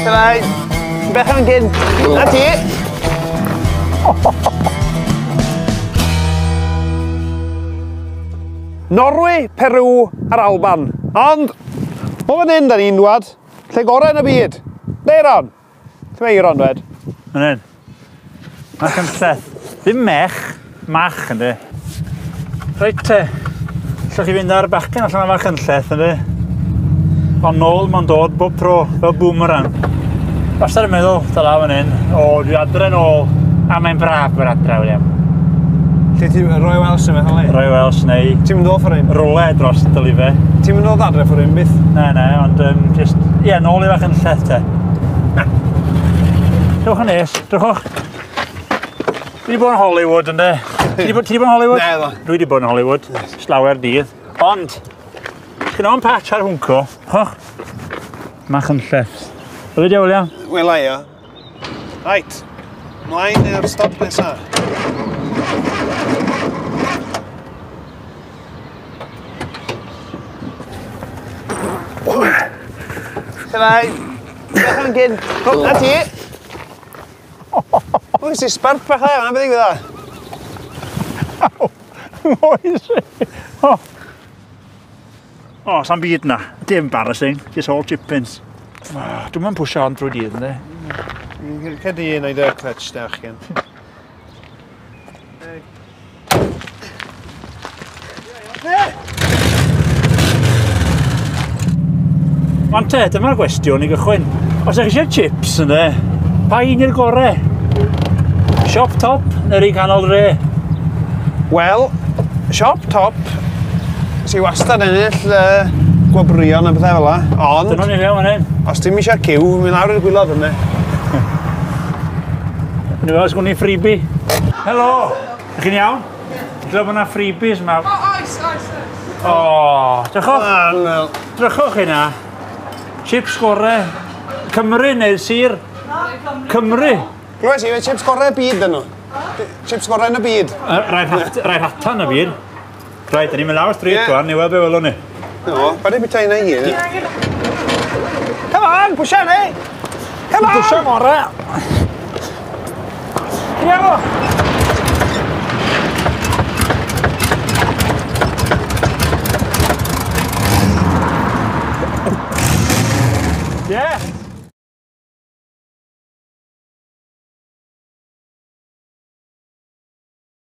Shwmai? Beth am gyn? Na ti? Norwy, Peru a'r Alban. Ond, o fan hyn da ni'n dwad, lle gorau yn y byd. Le Ron? Lle mae Ron wed? Fan hyn. Mach yn lleth. Ddim mech, mach ynddi. Reit te. Allwch chi fynd ar y bachgen allan o fach yn lleth ynddi. Ond nôl ma'n dod bob tro, fel boomerang. Bastad yn meddwl, dyla fan hyn. O, dwi adre nôl. A mae'n braf bod adre, William. Lle ti Roy Welsh yn meddwl ni? Roy Welsh neu... Ti'n mynd o ffyr un? Role dros dylife. Ti'n mynd o ddadre ffyr un byth? Ne, ond just... Ie, nôl i fach yn lleth te. Dewch yn nes, drwchwch. Dwi wedi bod yn Hollywood ynddo. Ti wedi bod yn Hollywood? Ne, ddo. Dwi wedi bod yn Hollywood. Slawer dydd. Ond, gyda o'n patch ar hwnco. Hoch. Mach yn lleth. Oedd wedi William? Wel ai o. Right. Mlaen i'r stop nesa. Shwmai? Beth am gyn? Na ti? O, ys i spark bach le, yna beth i gwydda? Moes. O, sa'n byd na. Di embarrassing. Just all chippins. Dwi'n ma'n pwysio on drwy dydd, ynddi? Cedi i wneud y clutch da chi. Wan te, dyma'r gwestiwn i gychwyn. Os ydych chi eisiau chips, ynddi? Pa un i'r gorau? Shop top neu'r un canol dre? Wel, siop top sy'n wastad ennill gwabrion a bethau fel la. Ond, Dyna ni fewn fan hyn. os ti'n eisiau cyw, mynd lawr i'r gwylod yna. Ni fel sgwn i freebie. Helo! Ydych chi'n iawn? Dwi'n bod yna freebies yma. Oes. O, drychwch. Wel, Drychwch hynna. Chips gorau. Cymru neu'r sir? Cymru. glywes i, fe chips gorau y byd dyn nhw. Chips gorau yn y byd. Rai hatan y byd. Rai, da ni'n mynd lawr street Ie. gwan, ni weld be welwn ni. No, beth bita yna i gyd. Come on, pwysio ni! Come on! Pwysio mora. Iawn!